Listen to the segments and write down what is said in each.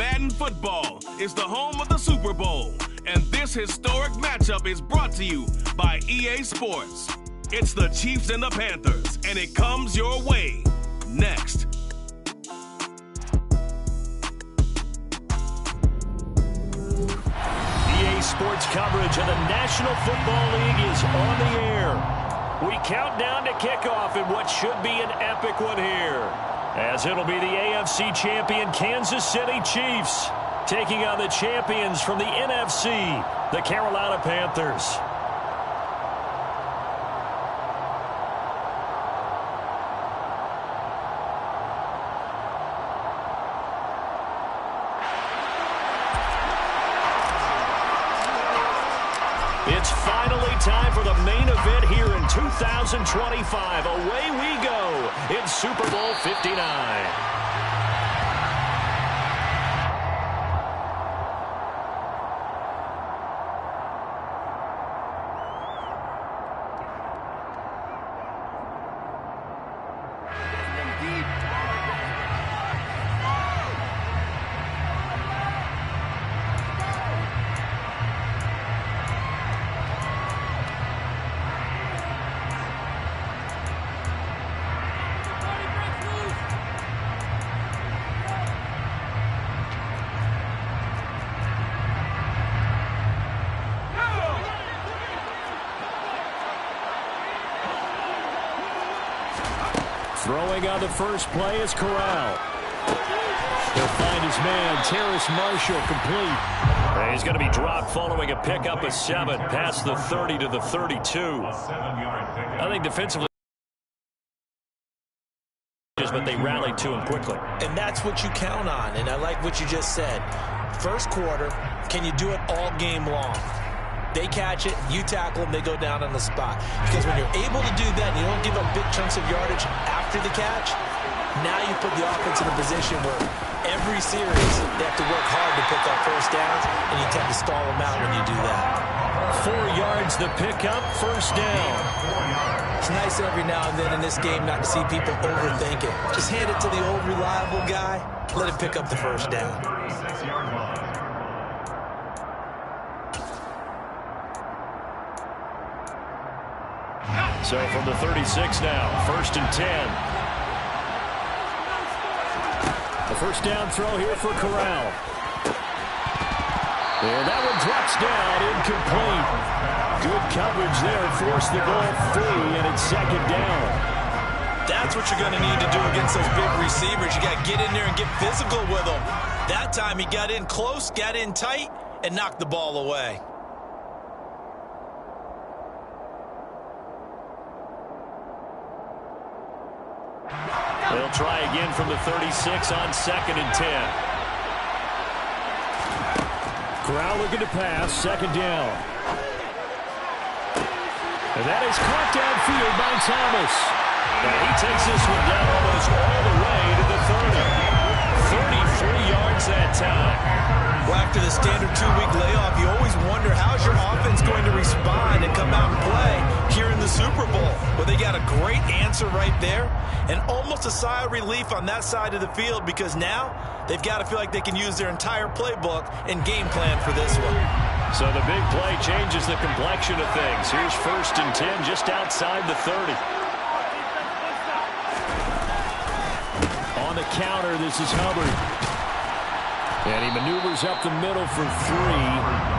Madden Football is the home of the Super Bowl, and this historic matchup is brought to you by EA Sports. It's the Chiefs and the Panthers, and it comes your way next. EA Sports coverage of the National Football League is on the air. We count down to kickoff in what should be an epic one here, as it'll be the AFC champion Kansas City Chiefs taking on the champions from the NFC, the Carolina Panthers. It's finally time for the main event here in 2025. Away we go in Super Bowl 59. Throwing on the first play is Corral. He'll find his man, Terrace Marshall, complete. He's going to be dropped following a pickup of 7 past the 30 to the 32. I think defensively, but they rallied to him quickly. And that's what you count on, and I like what you just said. First quarter, can you do it all game long? They catch it, you tackle them, they go down on the spot. Because when you're able to do that and you don't give up big chunks of yardage after the catch, now you put the offense in a position where every series they have to work hard to pick up first downs, and you tend to stall them out when you do that. 4 yards the pickup, first down. It's nice every now and then in this game not to see people overthink it. Just hand it to the old reliable guy, let him pick up the first down. So from the 36 now, 1st and 10. The first down throw here for Corral. And that one drops down, incomplete. Good coverage there, forced the ball free, and it's 2nd down. That's what you're going to need to do against those big receivers. You got to get in there and get physical with them. That time he got in close, got in tight, and knocked the ball away. They'll try again from the 36 on 2nd and 10. Corral looking to pass, 2nd down. And that is caught downfield by Thomas. And he takes this one down almost all the way to the 30. 33 yards that time. Well, after the standard 2-week layoff, you always wonder how's your offense going to respond and come out and play here in the Super Bowl. Well, they got a great answer right there, and almost a sigh of relief on that side of the field, because now they've got to feel like they can use their entire playbook and game plan for this one. So the big play changes the complexion of things. Here's 1st and 10 just outside the 30. On the counter, this is Hubbard. And he maneuvers up the middle for 3,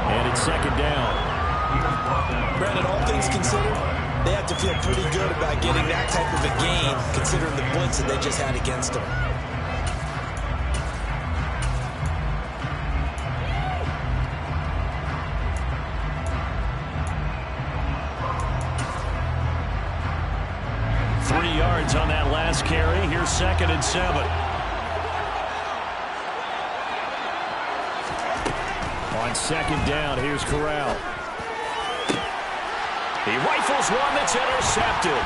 and it's 2nd down. Brandon, all things considered, they have to feel pretty good about getting that type of a gain, considering the blitz that they just had against them. On that last carry, here's 2nd and 7. On 2nd down, here's Corral. He rifles one that's intercepted.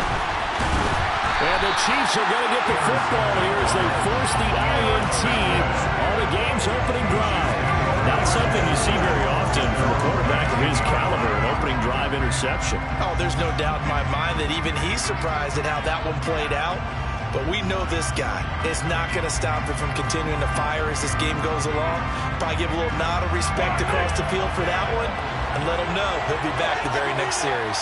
And the Chiefs are going to get the football here as they force the INT on the game's opening drive. Not something you see very often from a quarterback of his caliber, an opening drive interception. Oh, there's no doubt in my mind that even he's surprised at how that one played out. But we know this guy is not going to stop him from continuing to fire as this game goes along. Probably give a little nod of respect across the field for that one and let him know he'll be back the very next series.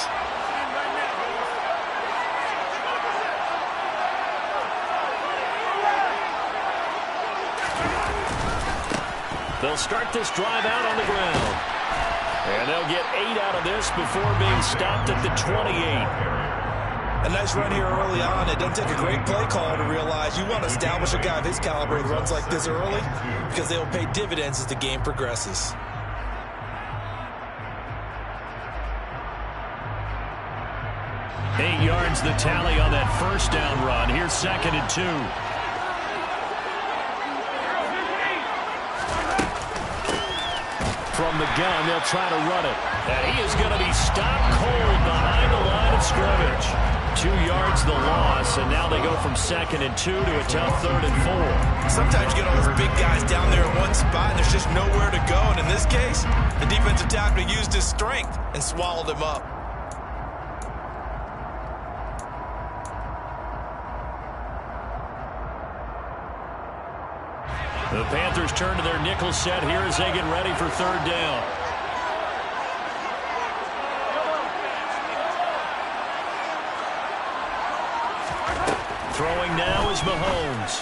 They'll start this drive out on the ground. And they'll get 8 out of this before being stopped at the 28. A nice run here early on. It doesn't take a great play caller to realize you want to establish a guy of his caliber who runs like this early because they will pay dividends as the game progresses. Eight yards the tally on that first down run. Here's 2nd and 2. From the gun, they'll try to run it. And he is going to be stopped cold behind the line of scrimmage. 2 yards the loss, and now they go from 2nd and 2 to a tough 3rd and 4. Sometimes you get all those big guys down there in one spot, and there's just nowhere to go. And in this case, the defensive tackle used his strength and swallowed him up. The Panthers turn to their nickel set here as they get ready for 3rd down. Throwing now is Mahomes.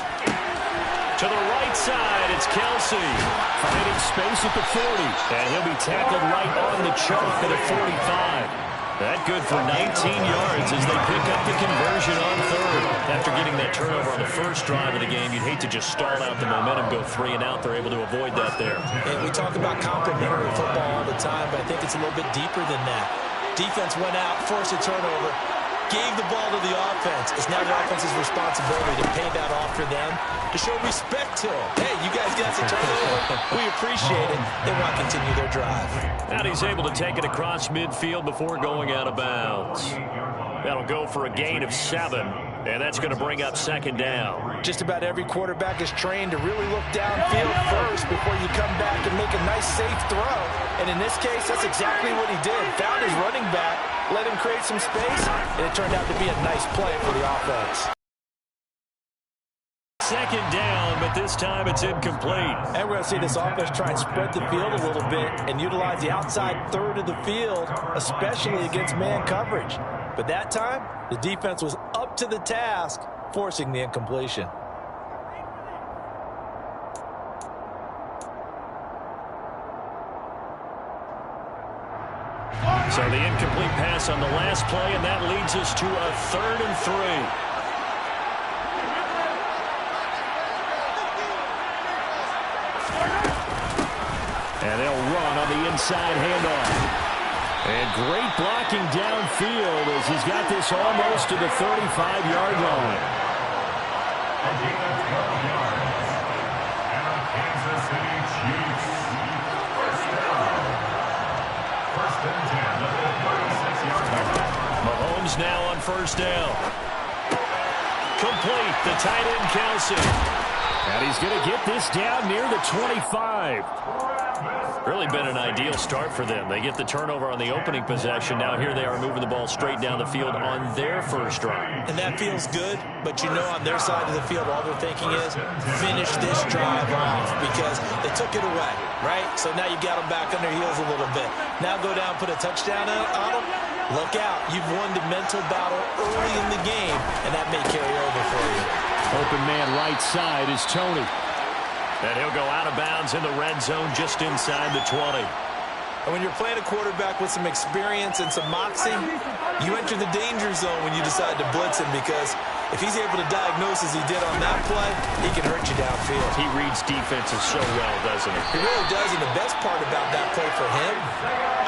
To the right side, it's Kelsey. Finding space at the 40. And he'll be tackled right on the chalk at a 45. That good for 19 yards as they pick up the conversion on 3rd. After getting that turnover on the first drive of the game, you'd hate to just stall out the momentum, go 3 and out. They're able to avoid that there. And we talk about complementary football all the time, but I think it's a little bit deeper than that. Defense went out, forced a turnover, gave the ball to the offense. It's now the offense's responsibility to pay that off for them, to show respect to them. Hey, you guys got some turnover. We appreciate it. They want to continue their drive. And he's able to take it across midfield before going out of bounds. That'll go for a gain of 7, and that's going to bring up 2nd down. Just about every quarterback is trained to really look downfield first before you come back and make a nice, safe throw. And in this case, that's exactly what he did. Found his running back, let him create some space, and it turned out to be a nice play for the offense. 2nd down, but this time it's incomplete. And we're going to see this offense try and spread the field a little bit and utilize the outside 3rd of the field, especially against man coverage. But that time, the defense was up to the task, forcing the incompletion. So the incomplete pass on the last play, and that leads us to a 3rd and 3. And they'll run on the inside handoff. And great blocking downfield as he's got this almost to the 35-yard line. Mahomes now on 1st down. Complete, the tight end Kelsey. And he's going to get this down near the 25. Really been an ideal start for them. They get the turnover on the opening possession. Now here they are moving the ball straight down the field on their first drive. And that feels good, but you know on their side of the field all they're thinking is finish this drive off because they took it away, right? So now you've got them back on their heels a little bit. Now go down, put a touchdown on them. Look out. You've won the mental battle early in the game, and that may carry over for you. Open man right side is Tony. And he'll go out of bounds in the red zone just inside the 20. And when you're playing a quarterback with some experience and some moxie, you enter the danger zone when you decide to blitz him because if he's able to diagnose as he did on that play, he can hurt you downfield. He reads defenses so well, doesn't he? He really does, and the best part about that play for him,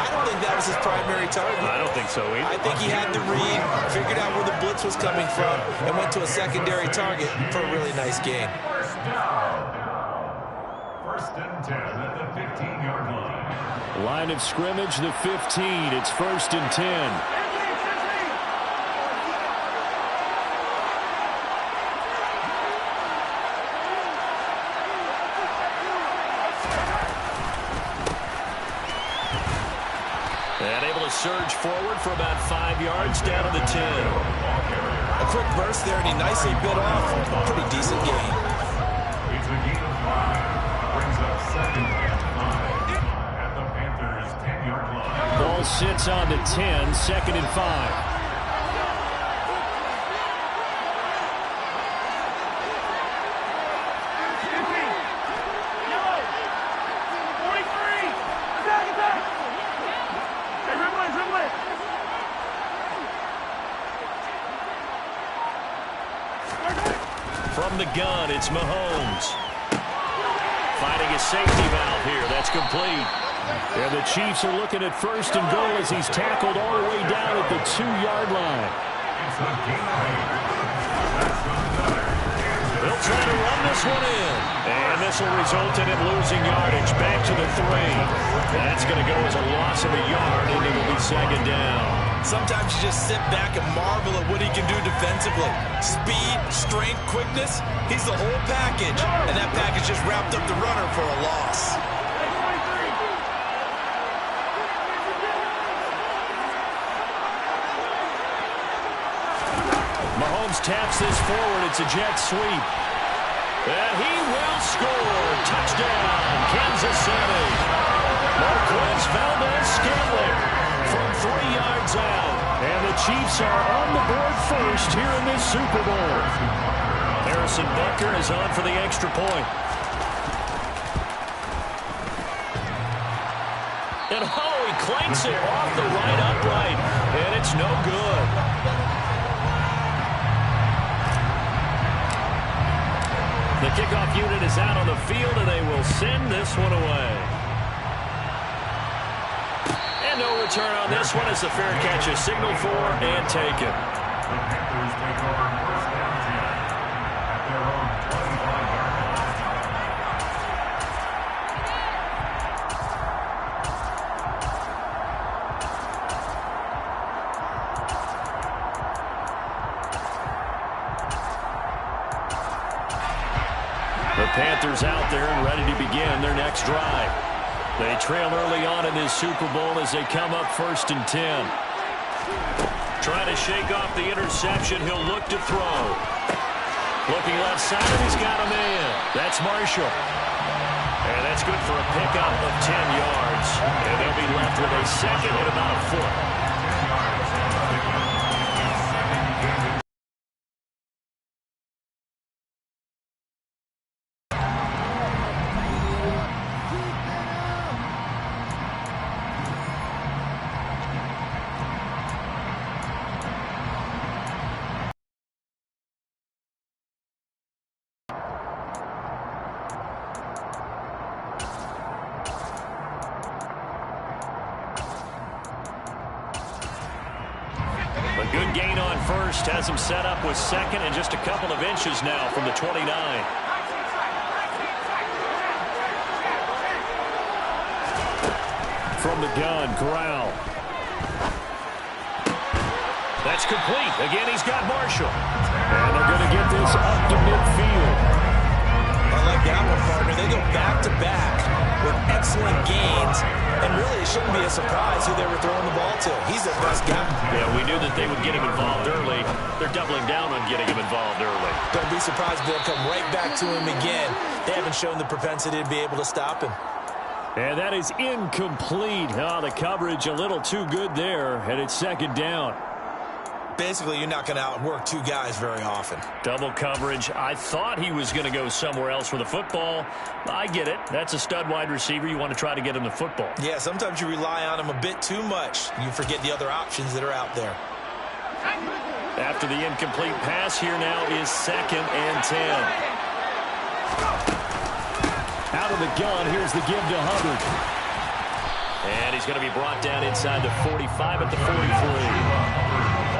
I don't think that was his primary target. I don't think so either. I think he had the read, figured out where the blitz was coming from, and went to a secondary target for a really nice gain. First and 10 at the 15-yard line. Line of scrimmage, the 15. It's 1st and 10. And able to surge forward for about 5 yards down to the 10. A quick burst there, and he nicely bit off a pretty decent gain. It's a gain of 5. Brings up 2nd and 5 at the Panthers' 10-yard line. Ball sits on the 10, 2nd and 5. From the gun, it's Mahomes. Finding a safety valve here. That's complete. And the Chiefs are looking at 1st and goal as he's tackled all the way down at the 2-yard line. They'll try to run this one in. And this will result in him losing yardage. Back to the 3. That's going to go as a loss of a yard, and it'll be 2nd down. Sometimes you just sit back and marvel at what he can do defensively. Speed, strength, quickness, he's the whole package. And that package just wrapped up the runner for a loss. Mahomes taps this forward. It's a jet sweep. And he will score. Touchdown, Kansas City. Marquez Valdez-Scantling from 3 yards out. And the Chiefs are on the board first here in this Super Bowl. Harrison Butker is on for the extra point. And he clanks it off the right upright. And it's no good. The kickoff unit is out on the field, and they will send this one away. And no return on this one as the fair catch is signaled for and taken. The Panthers take over 1st and 10 at their own 25-yard line. The Panthers out there and ready to begin their next drive. They trail early on in this Super Bowl as they come up 1st and 10. Trying to shake off the interception. He'll look to throw. Looking left side, he's got a man. That's Marshall. And that's good for a pickup of 10 yards. And they'll be left with a 2nd and about a foot. A good gain on 1st has him set up with 2nd and just a couple of inches now from the 29. From the gun, Corral. That's complete. Again, he's got Marshall. And they're going to get this up to midfield. I like that one, partner. They go back-to-back with excellent gains. And really, it shouldn't be a surprise who they were throwing the ball to. He's their best guy. Yeah, we knew that they would get him involved early. They're doubling down on getting him involved early. Don't be surprised they'll come right back to him again. They haven't shown the propensity to be able to stop him. And that is incomplete. Oh, the coverage a little too good there, and it's 2nd down. Basically, you're not going to outwork 2 guys very often. Double coverage. I thought he was going to go somewhere else with the football. I get it. That's a stud wide receiver. You want to try to get him the football. Yeah, sometimes you rely on him a bit too much. You forget the other options that are out there. After the incomplete pass, here now is 2nd and 10. Out of the gun, here's the give to Hubbard. And he's going to be brought down inside the 45 at the 43.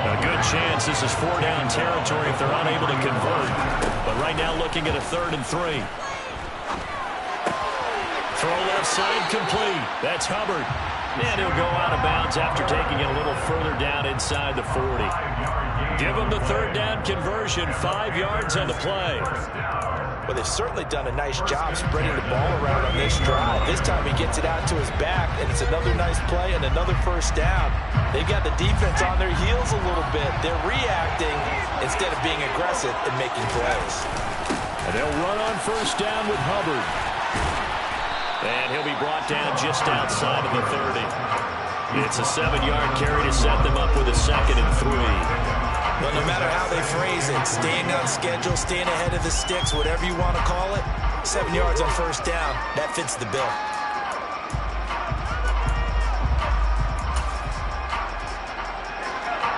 A good chance this is 4-down territory if they're unable to convert. But right now looking at a 3rd and 3. Throw left side complete. That's Hubbard. And he'll go out of bounds after taking it a little further down inside the 40. 5-yard gain Give them the third down conversion, 5 yards on the play. Well, they've certainly done a nice job spreading the ball around on this drive. This time he gets it out to his back, and it's another nice play and another first down. They've got the defense on their heels a little bit. They're reacting instead of being aggressive and making plays. And they'll run on first down with Hubbard. And he'll be brought down just outside of the 30. It's a 7-yard carry to set them up with a 2nd and 3. Well, no matter how they phrase it, staying on schedule, staying ahead of the sticks, whatever you want to call it, 7 yards on first down, that fits the bill.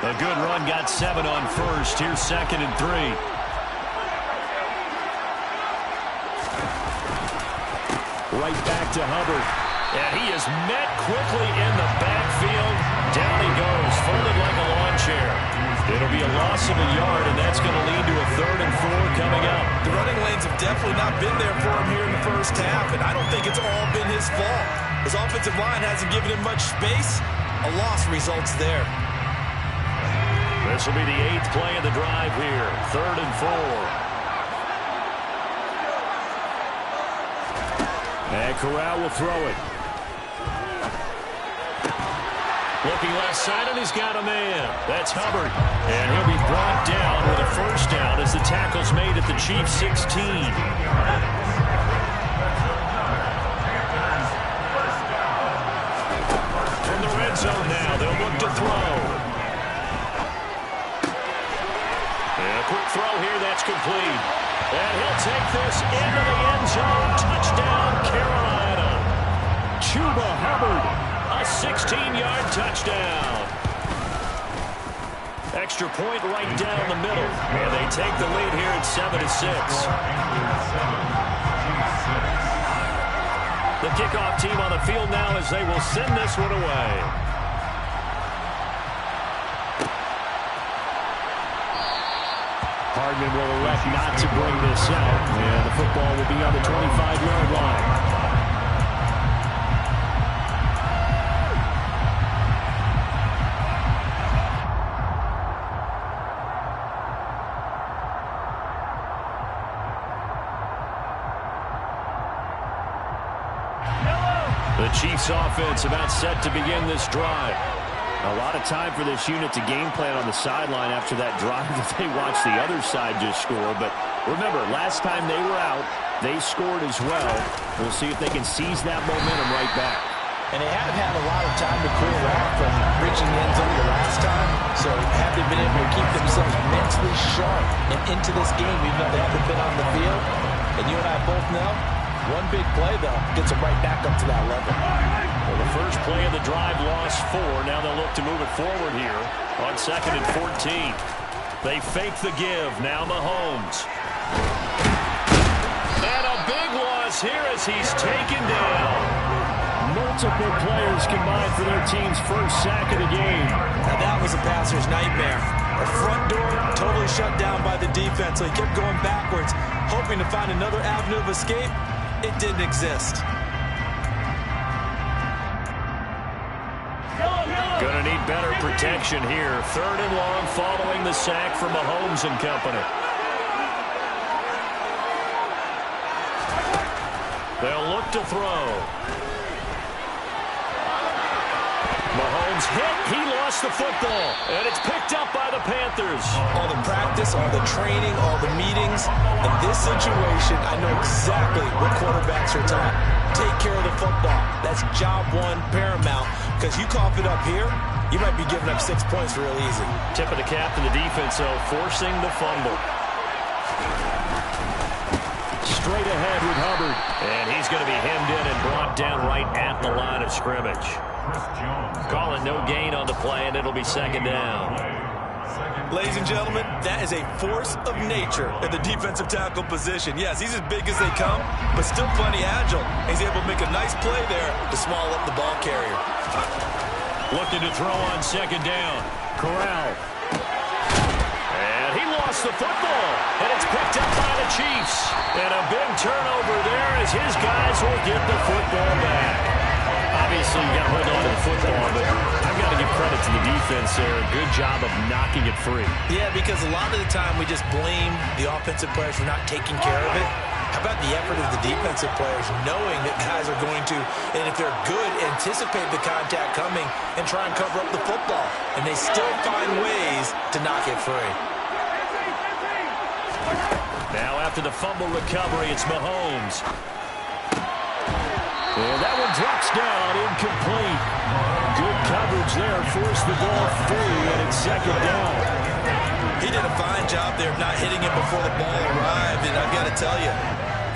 A good run got 7 on first. Here's 2nd and 3. Right back to Hubbard. And he is met quickly in the backfield. Down he goes, folded like a lawn chair. It'll be a loss of a yard, and that's going to lead to a 3rd and 4 coming up. The running lanes have definitely not been there for him here in the first half, and I don't think it's all been his fault. His offensive line hasn't given him much space. A loss results there. This will be the 8th play of the drive here. 3rd and 4. And Corral will throw it. Looking left side, and he's got a man. That's Hubbard. And he'll be brought down with a first down as the tackle's made at the Chiefs' 16. From the red zone now, they'll look to throw. And a quick throw here, that's complete. And he'll take this into the end zone. Touchdown, Carolina. Chuba Hubbard, a 16-yard touchdown. Extra point right down the middle. And they take the lead here at 7-6. The kickoff team on the field now as they will send this one away. Hardman will elect not to bring this out, and the football will be on the 25-yard line. The Chiefs offense about set to begin this drive. A lot of time for this unit to game plan on the sideline after that drive that they watched the other side just score. But remember, last time they were out, they scored as well. We'll see if they can seize that momentum right back. And they have had a lot of time to cool off from reaching the end zone the last time. So have they been able to keep themselves mentally sharp and into this game, even though they haven't been on the field? And you and I both know, one big play, though, gets them right back up to that level. Well, the first play of the drive lost 4. Now they'll look to move it forward here on 2nd and 14. They fake the give. Now Mahomes. And a big loss here as he's taken down. Multiple players combined for their team's first sack of the game. Now that was a passer's nightmare. The front door totally shut down by the defense, so he kept going backwards, hoping to find another avenue of escape. It didn't exist. Gonna need better protection here. 3rd and long following the sack from Mahomes and company. They'll look to throw. Mahomes hit. He lost the football. And it's picked up by the Panthers. All the practice, all the training, all the meetings. In this situation, I know exactly what quarterbacks are taught. Take care of the football. That's job one, paramount. Because you cough it up here, you might be giving up 6 points real easy. Tip of the cap to the defense, though, forcing the fumble. Straight ahead with Hubbard. And he's going to be hemmed in and brought down right at the line of scrimmage. Calling no gain on the play, and it'll be 2nd down. Ladies and gentlemen, that is a force of nature in the defensive tackle position. Yes, he's as big as they come, but still plenty agile. He's able to make a nice play there to small up the ball carrier. Looking to throw on 2nd down. Corral. And he lost the football, and it's picked up by the Chiefs. And a big turnover there as his guys will get the football back. Obviously, you got to hold on to the football, but I've got to give credit credit to the defense there. Good job of knocking it free. Yeah, because a lot of the time we just blame the offensive players for not taking care of it. How about the effort of the defensive players knowing that guys are going to, and if they're good, anticipate the contact coming and try and cover up the football. And they still find ways to knock it free. Now after the fumble recovery, it's Mahomes. And that one drops down, incomplete. Good coverage there, forced the ball free, and it's second down. He did a fine job there of not hitting it before the ball arrived, and I've got to tell you,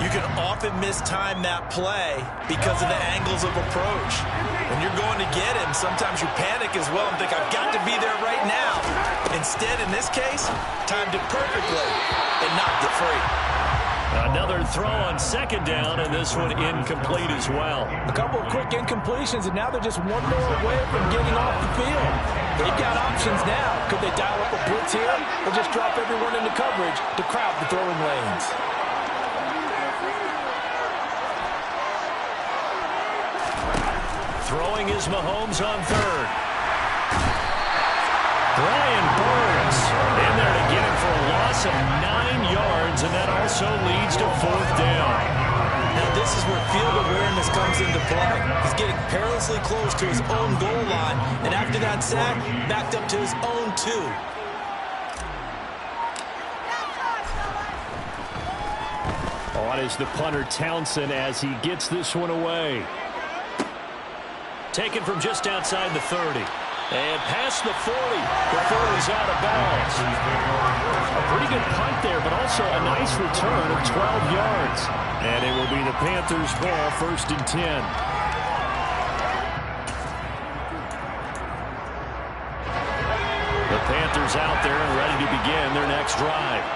you can often mistime that play because of the angles of approach. When you're going to get him, sometimes you panic as well and think, I've got to be there right now. Instead, in this case, timed it perfectly and knocked it free. Another throw on second down, and this one incomplete as well. A couple of quick incompletions, and now they're just one more away from getting off the field. They've got options now. Could they dial up a blitz here or just drop everyone into coverage to crowd the throwing lanes? Throwing is Mahomes on third. Brian Burns in there to get him for a loss of 9 yards, and that also leads to fourth down. Now this is where field awareness comes into play. He's getting perilously close to his own goal line, and after that sack, backed up to his own 2. On is the punter Townsend as he gets this one away. Taken from just outside the 30. And past the 40 before he's out of bounds. A pretty good punt there, but also a nice return of 12 yards. And it will be the Panthers' ball, 1st and 10. The Panthers out there and ready to begin their next drive.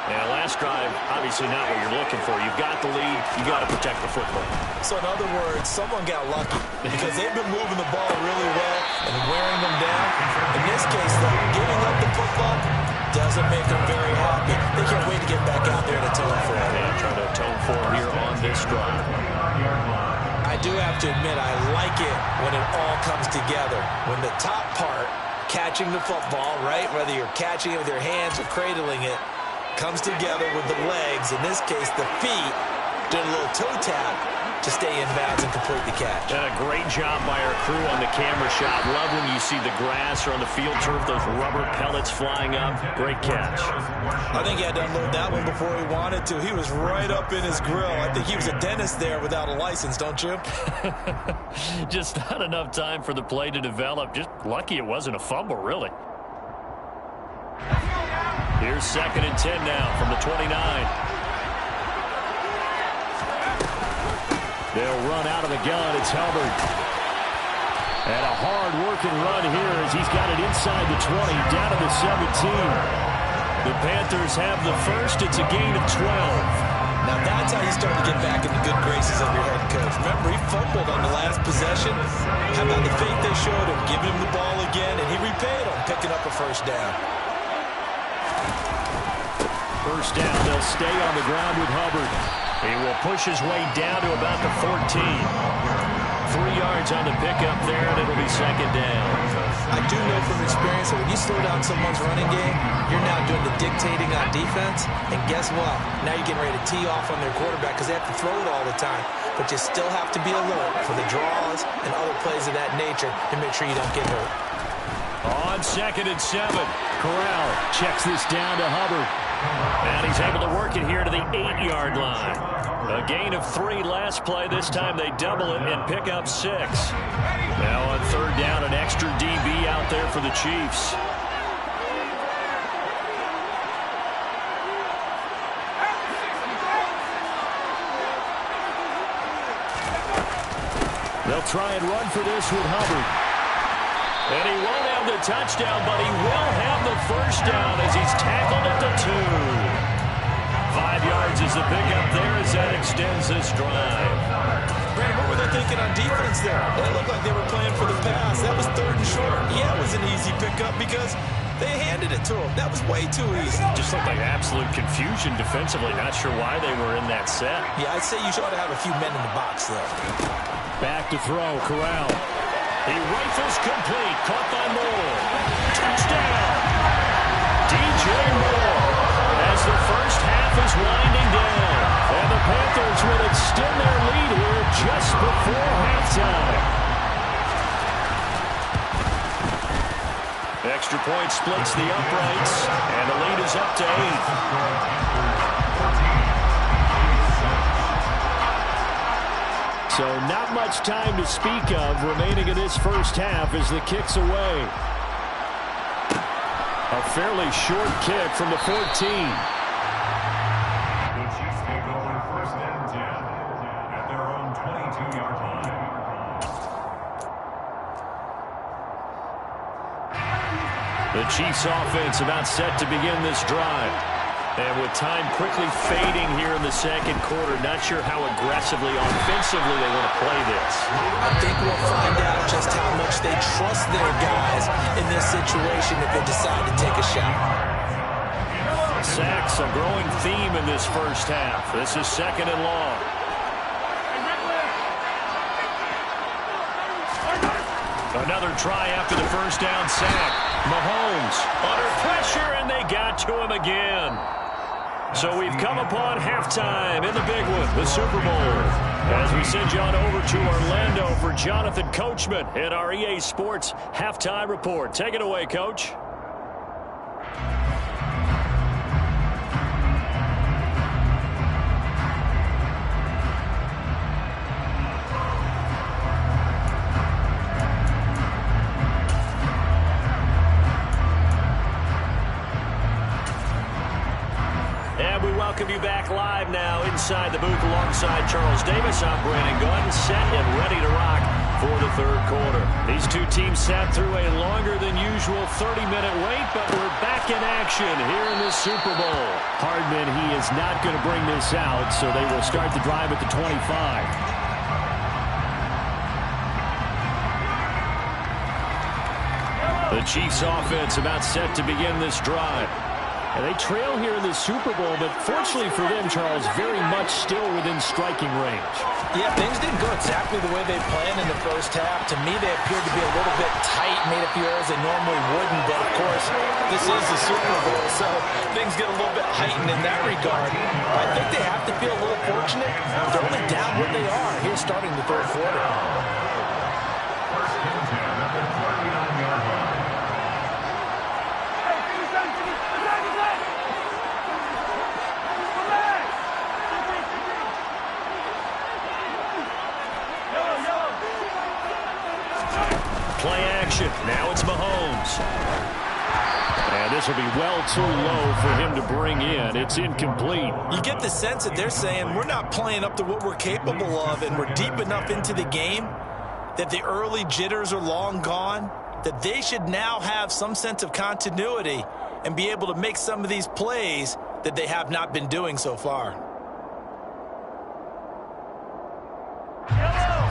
And last drive, obviously not what you're looking for. You've got the lead. You've got to protect the football. So in other words, someone got lucky because they've been moving the ball really well and wearing them down. In this case, though, giving up the football doesn't make them very happy. They can't wait to get back out there and atone for it. And trying to atone for it here on this drive. I do have to admit, I like it when it all comes together. When the top part, catching the football, right, whether you're catching it with your hands or cradling it, comes together with the legs, in this case the feet, doing a little toe tap to stay in bounds and complete the catch. And a great job by our crew on the camera shot. Love when you see the grass or on the field turf, those rubber pellets flying up. Great catch. I think he had to unload that one before he wanted to. He was right up in his grill. I think he was a dentist there without a license, don't you? Just not enough time for the play to develop. Just lucky it wasn't a fumble, really. Here's 2nd and 10 now from the 29. They'll run out of the gun. It's Hubbard. And a hard-working run here as he's got it inside the 20, down to the 17. The Panthers have the first. It's a gain of 12. Now that's how you start to get back in the good graces of your head coach. Remember, he fumbled on the last possession. How about the faith they showed him, giving him the ball again, and he repaid him, picking up a first down. First down, they'll stay on the ground with Hubbard. He will push his way down to about the 14. 3 yards on the pickup there, and it'll be second down. I do know from experience that when you slow down someone's running game, you're now doing the dictating on defense, and guess what? Now you're getting ready to tee off on their quarterback because they have to throw it all the time. But you still have to be alert for the draws and other plays of that nature to make sure you don't get hurt. On 2nd and 7, Corral checks this down to Hubbard. And he's able to work it here to the 8-yard line. A gain of 3 last play. This time they double it and pick up 6. Now on 3rd down, an extra DB out there for the Chiefs. They'll try and run for this with Hubbard. And he won't have the touchdown, but he will have the first down as he's tackled at the 2. 5 yards is the pickup there as that extends this drive. Brandon, what were they thinking on defense there? It looked like they were playing for the pass. That was 3rd and short. Yeah, it was an easy pickup because they handed it to him. That was way too easy. Just looked like absolute confusion defensively. Not sure why they were in that set. Yeah, I'd say you ought to have a few men in the box, though. Back to throw, Corral. He rifles complete. Caught by Moore. Touchdown. DJ Moore as the first half is winding down. And the Panthers will extend their lead here just before halftime. Extra point splits the uprights, and the lead is up to 8. So not much time to speak of remaining in this first half as the kick's away. A fairly short kick from the 14. The Chiefs take over first and 10 at their own 22-yard line. The Chiefs offense about set to begin this drive. And with time quickly fading here in the second quarter, not sure how aggressively, offensively they want to play this. I think we'll find out just how much they trust their guys in this situation if they decide to take a shot. Sacks, a growing theme in this first half. This is second and long. Another try after the first down sack. Mahomes under pressure, and they got to him again. So we've come upon halftime in the big one, the Super Bowl. As we send you on over to Orlando for Jonathan Coachman in our EA Sports Halftime Report. Take it away, Coach. Welcome you back live now inside the booth alongside Charles Davis. I'm Brandon Gunn, set and ready to rock for the third quarter. These two teams sat through a longer than usual 30-minute wait, but we're back in action here in the Super Bowl. Hardman, he is not going to bring this out, so they will start the drive at the 25. The Chiefs offense about set to begin this drive. And they trail here in the Super Bowl, but fortunately for them, Charles, very much still within striking range. Yeah, things didn't go exactly the way they planned in the first half. To me, they appeared to be a little bit tight, made a few errors they normally wouldn't. But, of course, this is the Super Bowl, so things get a little bit heightened in that regard. I think they have to feel a little fortunate. They're only down where they are here starting the third quarter. First and 10 at the 39-yard line. Play action. Now it's Mahomes. And this will be well too low for him to bring in. It's incomplete. You get the sense that they're saying we're not playing up to what we're capable of, and we're deep enough into the game that the early jitters are long gone, that they should now have some sense of continuity and be able to make some of these plays that they have not been doing so far.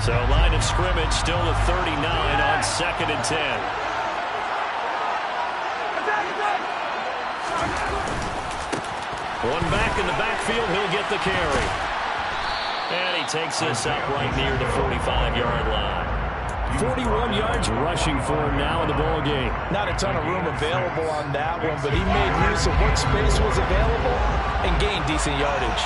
So line of scrimmage still at 39 on second and 10. One back in the backfield, he'll get the carry. And he takes this up right near the 45-yard line. 41 yards rushing for him now in the ball game. Not a ton of room available on that one, but he made use of what space was available and gained decent yardage.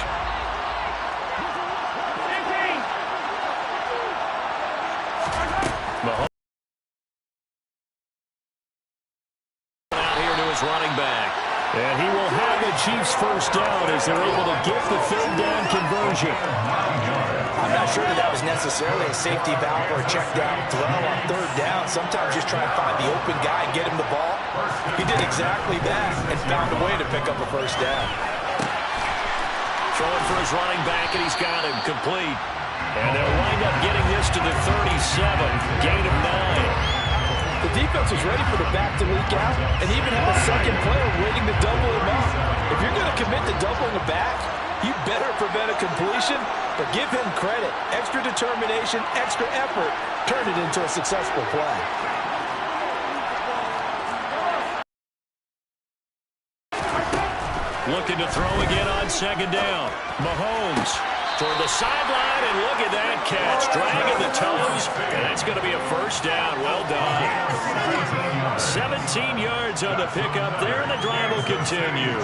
Mahomes out here to his running back. And he will have the Chiefs first down as they're able to get the third down conversion. I'm not sure that was necessarily a safety valve or a check down throw on third down. Sometimes just try and find the open guy and get him the ball. He did exactly that and found a way to pick up a first down. Throwing for his running back, and he's got him complete. And they'll wind up getting this to the 37, gain of 9. The defense was ready for the back to leak out and even have a second player waiting to double him up. If you're going to commit to doubling a back, you better prevent a completion, but give him credit. Extra determination, extra effort, turn it into a successful play. Looking to throw again on second down. Mahomes toward the sideline, and look at that catch. Dragging the toes, and that's going to be a first down. Well done. 17 yards on the pickup there, and the drive will continue.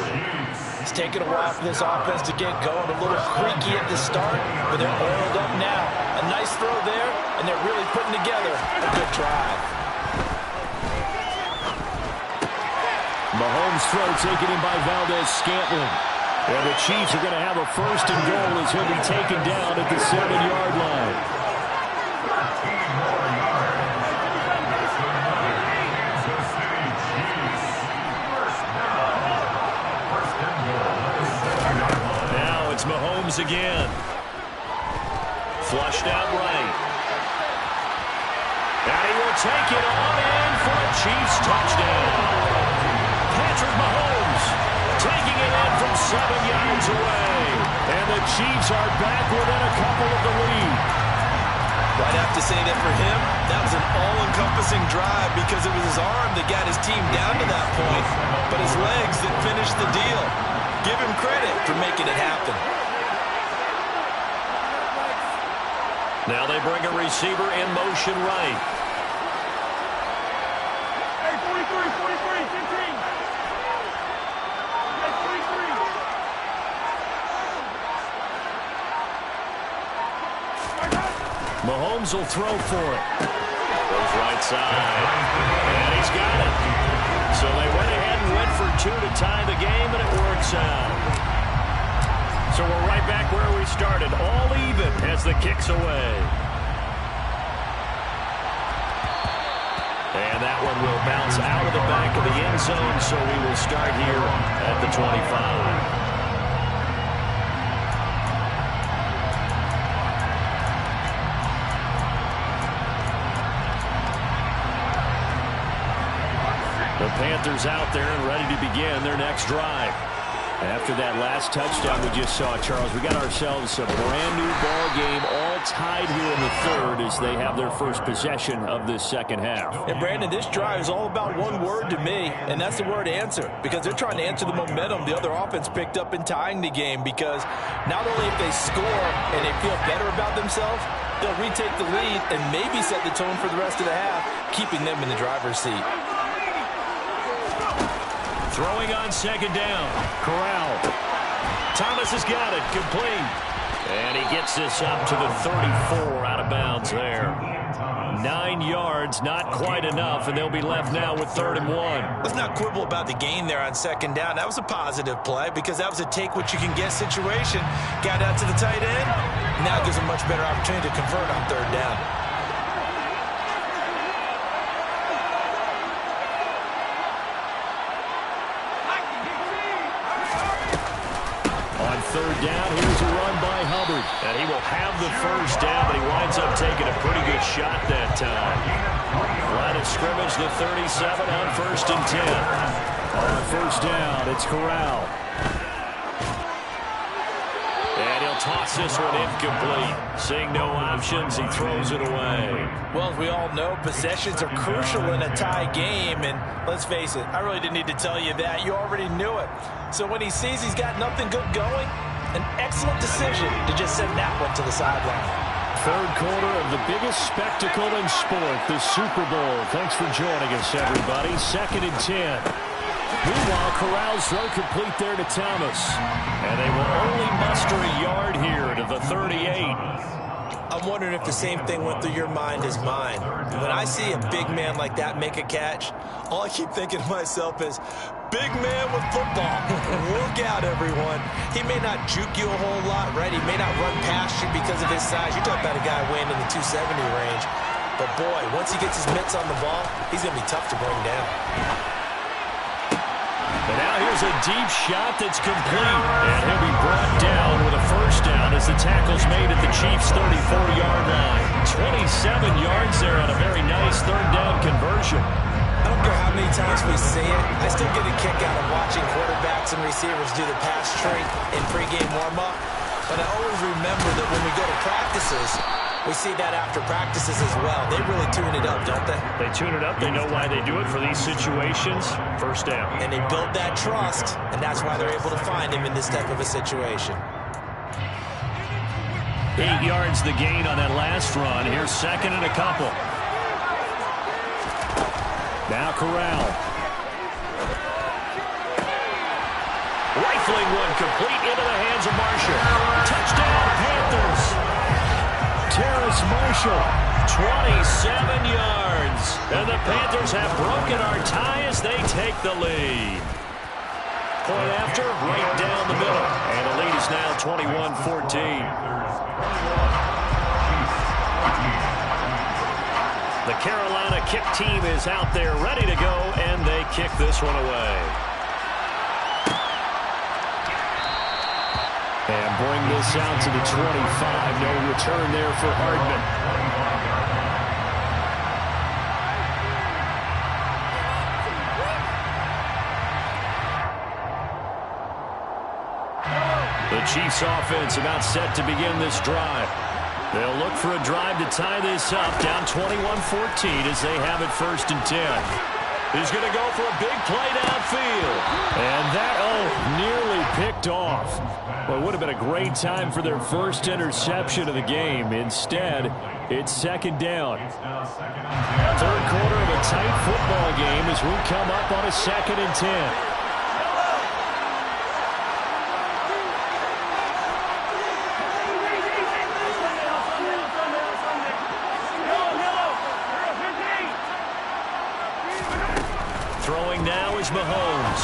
It's taken a while for this offense to get going. A little creaky at the start, but they're oiled up now. A nice throw there, and they're really putting together a good drive. Mahomes' throw taken in by Valdez-Scantling. And the Chiefs are going to have a first and goal as he'll be taken down at the 7-yard line. Now it's Mahomes again. Flushed out right. And he will take it on in for a Chiefs touchdown. Patrick Mahomes taking it in from 7 yards away. And the Chiefs are back within a couple of the lead. I'd have to say that for him, that was an all-encompassing drive because it was his arm that got his team down to that point, but his legs that finished the deal. Give him credit for making it happen. Now they bring a receiver in motion right. Hey, 43, 15. Mahomes will throw for it. Goes right side. And he's got it. So they went ahead and went for two to tie the game, and it works out. So we're right back where we started. All even as the kick's away. And that one will bounce out of the back of the end zone, so we will start here at the 25. The Panthers out there and ready to begin their next drive. After that last touchdown we just saw, Charles, we got ourselves a brand-new ball game, all tied here in the third as they have their first possession of this second half. And, Brandon, this drive is all about one word to me, and that's the word answer, because they're trying to answer the momentum the other offense picked up in tying the game, because not only if they score and they feel better about themselves, they'll retake the lead and maybe set the tone for the rest of the half, keeping them in the driver's seat. Throwing on second down. Corral. Thomas has got it. Complete. And he gets this up to the 34 out of bounds there. 9 yards, not quite enough, and they'll be left now with 3rd and 1. Let's not quibble about the gain there on second down. That was a positive play because that was a take-what-you-can-get situation. Got out to the tight end. Now gives a much better opportunity to convert on 3rd down. On 3rd down, here's a run by Hubbard. And he will have the first down, but he winds up taking a pretty good shot that time. Line of scrimmage, the 37 on 1st and 10. On 1st down, it's Corral. And he'll toss this one incomplete. Seeing no options, he throws it away. Well, as we all know, possessions are crucial in a tie game, and let's face it, I really didn't need to tell you that. You already knew it. So when he sees he's got nothing good going, an excellent decision to just send that one to the sideline. 3rd quarter of the biggest spectacle in sport, the Super Bowl. Thanks for joining us, everybody. 2nd and 10. Meanwhile, Corral's throw complete there to Thomas. And they will only muster a yard here to the 38. I'm wondering if the same thing went through your mind as mine. When I see a big man like that make a catch, all I keep thinking to myself is, big man with football. Look out, everyone. He may not juke you a whole lot, right? He may not run past you because of his size. You're talking about a guy weighing in the 270 range. But, boy, once he gets his mitts on the ball, he's going to be tough to bring down. And now here's a deep shot that's complete. And he'll be brought down with a first down as the tackle's made at the Chiefs' 34-yard line. 27 yards there on a very nice 3rd down conversion. I don't care how many times we see it. I still get a kick out of watching quarterbacks and receivers do the pass trade in pregame warm-up. But I always remember that when we go to practices, we see that after practices as well. They really tune it up, don't they? They tune it up. They know why they do it for these situations. First down. And they build that trust, and that's why they're able to find him in this type of a situation. 8 yards the gain on that last run. Here's second and a couple. Now Corral. Rifling one complete into the hands of Marshall. Touchdown, Panthers. Terrace Marshall, 27 yards. And the Panthers have broken our tie as they take the lead. Point after, right down the middle. And the lead is now 21-14. The Carolina kick team is out there ready to go, and they kick this one away. And bring this out to the 25. No return there for Hardman. The Chiefs offense about set to begin this drive. They'll look for a drive to tie this up, down 21-14 as they have it 1st and 10. He's going to go for a big play downfield. And that, nearly picked off. Well, it would have been a great time for their first interception of the game. Instead, it's 2nd down. 3rd quarter of a tight football game as we come up on a 2nd and 10. Throwing now is Mahomes.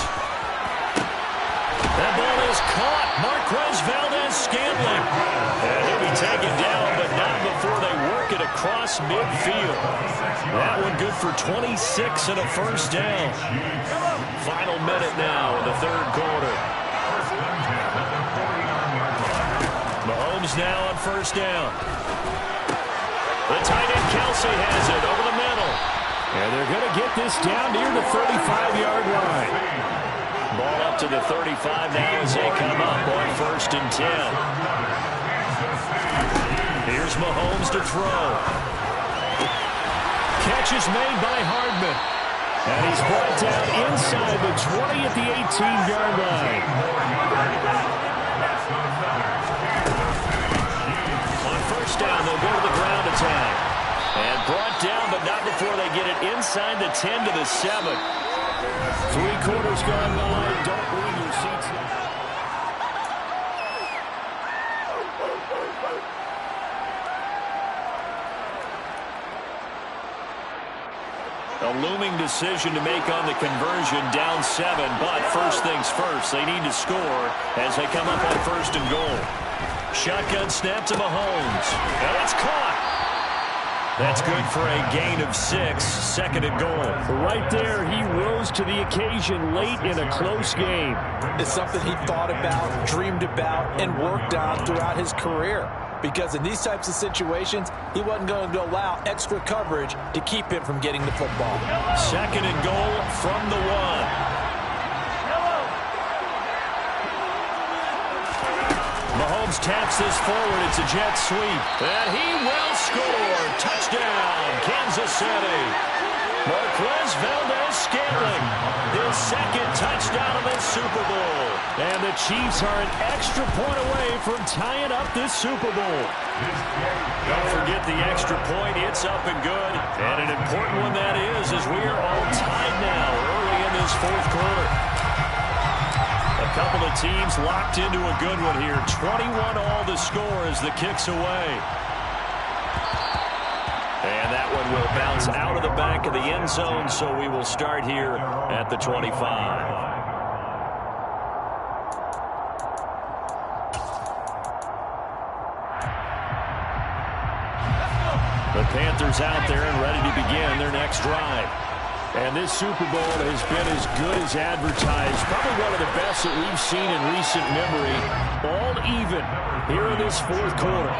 That ball is caught. Marquez Valdez-Scantling. And he'll be taken down, but not before they work it across midfield. That one good for 26 and a 1st down. Final minute now in the 3rd quarter. Mahomes now on 1st down. The tight end Kelsey has it over the middle. And they're going to get this down near the 35-yard line. Ball up to the 35 now as they come up on 1st and 10. Here's Mahomes to throw. Catch is made by Hardman. And he's brought down inside the 20 at the 18-yard line. On 1st down, they'll go to the ground attack. And brought down, but not before they get it inside the 10 to the 7. 3 quarters gone by. Don't leave your seats now. A looming decision to make on the conversion, down 7. But first things first, they need to score as they come up on 1st and goal. Shotgun snap to Mahomes. And it's caught. That's good for a gain of 6, 2nd and goal. Right there, he rose to the occasion late in a close game. It's something he thought about, dreamed about, and worked on throughout his career. Because in these types of situations, he wasn't going to allow extra coverage to keep him from getting the football. 2nd and goal from the 1. Mahomes taps this forward. It's a jet sweep. And he will score. Touchdown, Kansas City. Marquez Valdez-Scantling, his 2nd touchdown of the Super Bowl. And the Chiefs are an extra point away from tying up this Super Bowl. Don't forget the extra point. It's up and good. And an important one that is, as we are all tied now early in this 4th quarter. A couple of teams locked into a good one here. 21-all the score as the kick's away. And that one will bounce out of the back of the end zone, so we will start here at the 25. The Panthers out there and ready to begin their next drive. And this Super Bowl has been as good as advertised. Probably one of the best that we've seen in recent memory. All even here in this 4th quarter.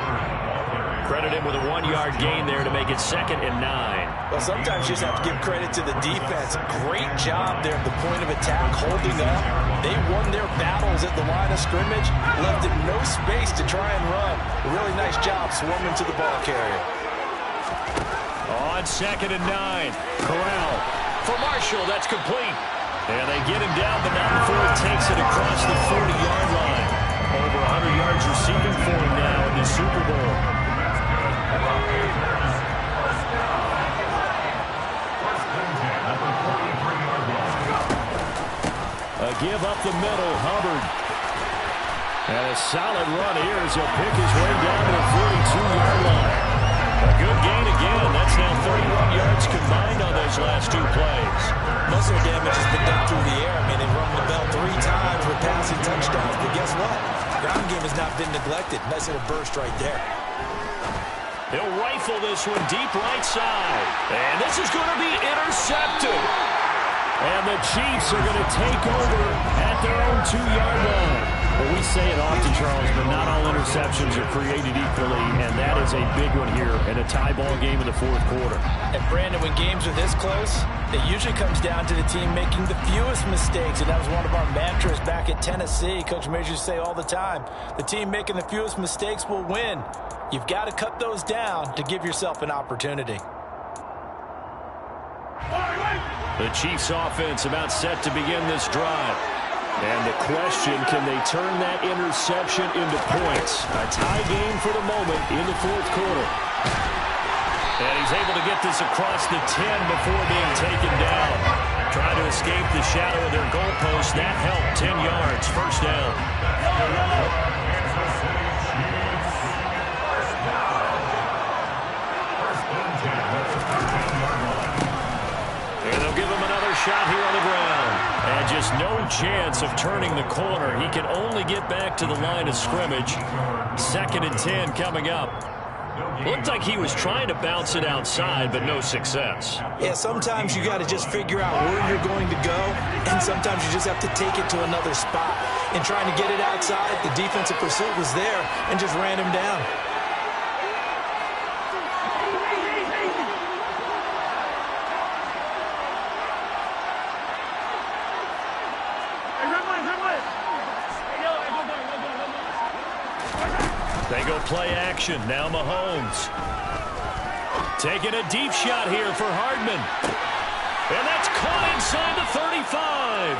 Credit him with a 1-yard gain there to make it 2nd and 9. Well, sometimes you just have to give credit to the defense. Great job there at the point of attack, holding up. They won their battles at the line of scrimmage, left it no space to try and run. A really nice job swarming to the ball carrier. On 2nd and 9, Corral for Marshall. That's complete. And they get him down, but not before he takes it across the 40-yard line. Over 100 yards receiving for him now in the Super Bowl. drive up the middle. Hubbard. And a solid run here as he'll pick his way down to the 42-yard line. A good gain again. That's now 31 yards combined on those last two plays. Most of the damage has been done through the air. I mean, they've rung the bell 3 times with passing touchdowns. But guess what? Ground game has not been neglected. Nice little burst right there. He'll rifle this one deep right side. And this is going to be intercepted. And the Chiefs are going to take over at their own 2-yard line. Well, we say it often, Charles, but not all interceptions are created equally, and that is a big one here in a tie ball game in the fourth quarter. And, Brandon, when games are this close, it usually comes down to the team making the fewest mistakes, and that was one of our mantras back at Tennessee. Coach Majors say all the time, the team making the fewest mistakes will win. You've got to cut those down to give yourself an opportunity. The Chiefs offense about set to begin this drive. And the question, can they turn that interception into points? A tie game for the moment in the fourth quarter. And he's able to get this across the 10 before being taken down. Trying to escape the shadow of their goalpost. That helped. 10 yards. First down. And they'll give him another shot here on the ground. And just no chance of turning the corner. He can only get back to the line of scrimmage. 2nd and 10 coming up. Looked like he was trying to bounce it outside, but no success. Yeah, sometimes you got to just figure out where you're going to go, and sometimes you just have to take it to another spot. And trying to get it outside, the defensive pursuit was there and just ran him down. They go play action. Now Mahomes. Taking a deep shot here for Hardman. And that's caught inside the 35.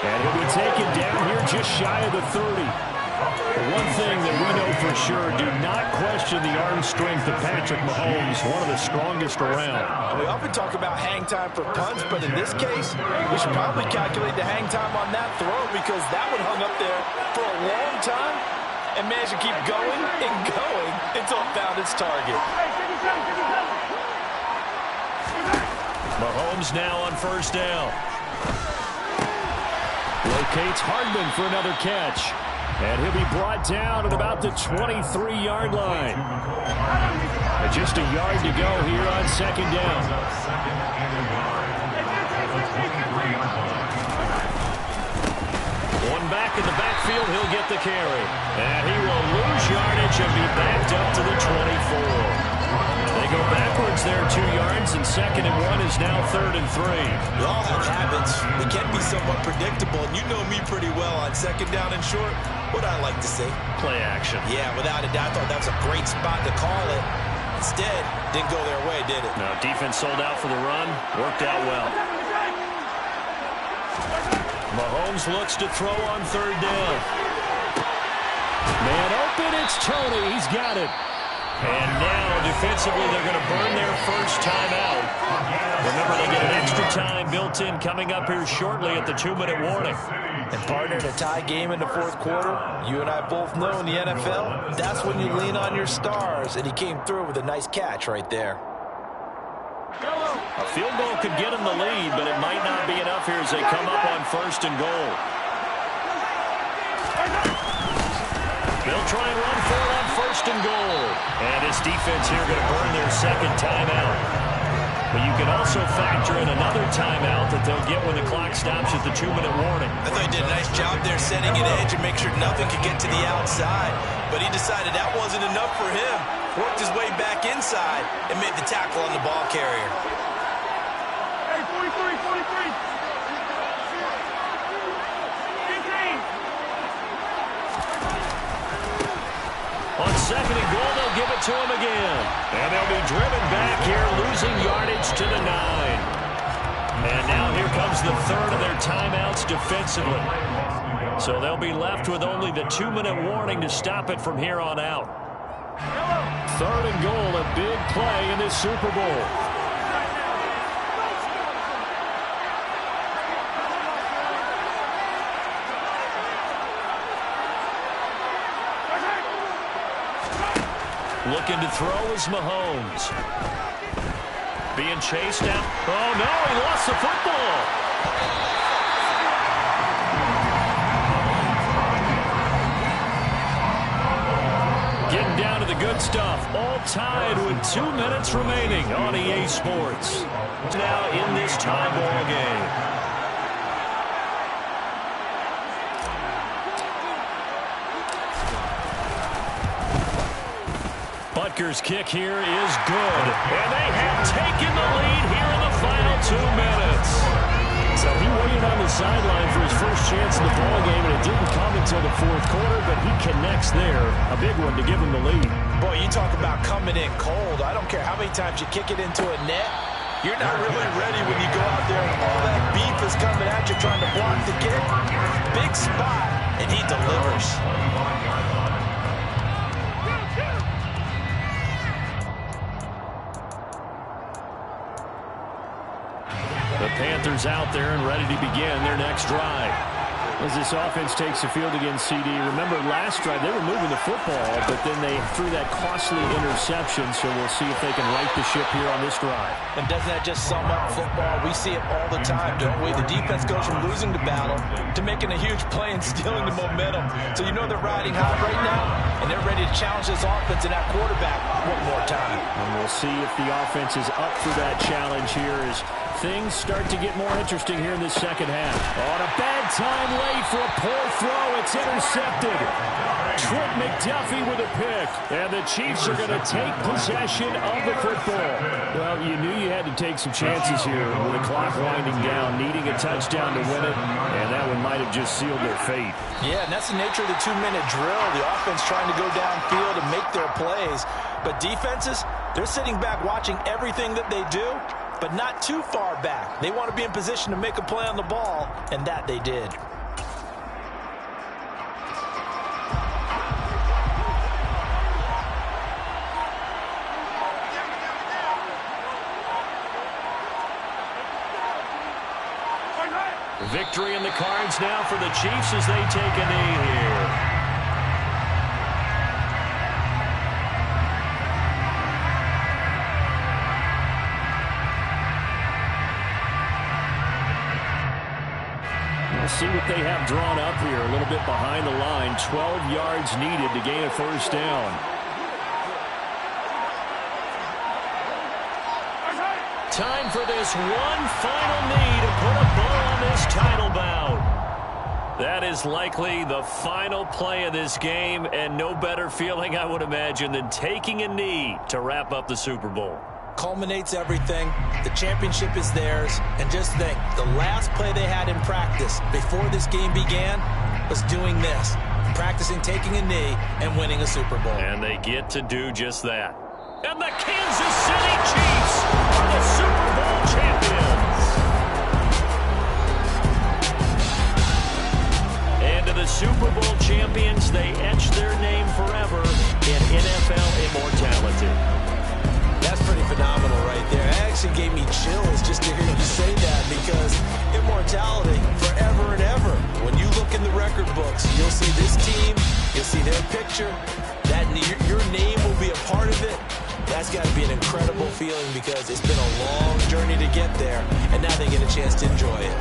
And he'll be taken down here just shy of the 30. The one thing that we know for sure, do not question the arm strength of Patrick Mahomes, one of the strongest around. We often talk about hang time for punts, but in this case, we should probably calculate the hang time on that throw because that one hung up there for a long time. And managed to keep going and going until it found its target. Mahomes now on first down. Locates Hardman for another catch. And he'll be brought down at about the 23-yard line. And just a yard to go here on 2nd down. One back in the backfield, he'll get the carry. And he will lose yardage and be backed up to the 24. They go backwards there 2 yards, and 2nd and 1 is now 3rd and 3. We all have habits. We can be somewhat predictable, and you know me pretty well on 2nd down and short. What I like to say? Play action. Yeah, without a doubt, I thought that was a great spot to call it. Instead, didn't go their way, did it? No, defense sold out for the run. Worked out well. Mahomes looks to throw on 3rd down. Man open, it's Tony. He's got it. And now, defensively, they're going to burn their first timeout. Remember, they get an extra time built in coming up here shortly at the 2-minute warning. And, partner, in a tie game in the fourth quarter, you and I both know in the NFL, that's when you lean on your stars. And he came through with a nice catch right there. A field goal could get them the lead, but it might not be enough here as they come up on 1st and goal. They'll try and run for it on 1st and goal. And this defense here going to burn their 2nd timeout. But you can also factor in another timeout that they'll get when the clock stops at the 2-minute warning. I thought he did a nice job there setting an edge and make sure nothing could get to the outside. But he decided that wasn't enough for him. Worked his way back inside and made the tackle on the ball carrier. Hey, 43. On 2nd and goal, they'll give it to him again. And they'll be driven back here, losing yardage to the 9. And now here comes the 3rd of their timeouts defensively. So they'll be left with only the 2-minute warning to stop it from here on out. 3rd and goal, a big play in this Super Bowl. Looking to throw is Mahomes. Being chased down. Oh, no, he lost the football. Getting down to the good stuff. All tied with 2 minutes remaining on EA Sports. Now in this tie ball game. Butker's kick here is good. And they have taken the lead here in the final 2 minutes. So he waited on the sideline for his first chance in the ball game, and it didn't come until the fourth quarter, but he connects there. A big one to give him the lead. Boy, you talk about coming in cold. I don't care how many times you kick it into a net. You're not really ready when you go out there and all that beef is coming at you trying to block the kick. Big spot, and he delivers. The Panthers out there and ready to begin their next drive. As this offense takes the field against CD, remember last drive they were moving the football, but then they threw that costly interception, so we'll see if they can right the ship here on this drive. And doesn't that just sum up football? We see it all the time, don't we? The defense goes from losing the battle to making a huge play and stealing the momentum. So you know they're riding high right now, and they're ready to challenge this offense and that quarterback one more time. And we'll see if the offense is up for that challenge here as things start to get more interesting here in this second half. On a bad time late for a poor throw. It's intercepted. Trent McDuffie with a pick. And the Chiefs are going to take possession of the football. Well, you knew you had to take some chances here with the clock winding down, needing a touchdown to win it, and that one might have just sealed their fate. Yeah, and that's the nature of the 2-minute drill. The offense trying to go downfield and make their plays. But defenses, they're sitting back watching everything that they do, but not too far back. They want to be in position to make a play on the ball, and that they did. Victory in the cards now for the Chiefs as they take a knee here. See what they have drawn up here. A little bit behind the line. 12 yards needed to gain a first down. Time for this one final knee to put a bow on this title bout. That is likely the final play of this game, and no better feeling, I would imagine, than taking a knee to wrap up the Super Bowl. Culminates everything. The championship is theirs. And just think, the last play they had in practice before this game began was doing this, practicing taking a knee and winning a Super Bowl. And they get to do just that. And the Kansas City Chiefs are the Super Bowl champions. And to the Super Bowl champions, they etch their name forever in NFL immortality. That's pretty phenomenal right there. It actually gave me chills just to hear you say that, because immortality forever and ever. When you look in the record books, you'll see this team, you'll see their picture, that your name will be a part of it. That's got to be an incredible feeling, because it's been a long journey to get there, and now they get a chance to enjoy it.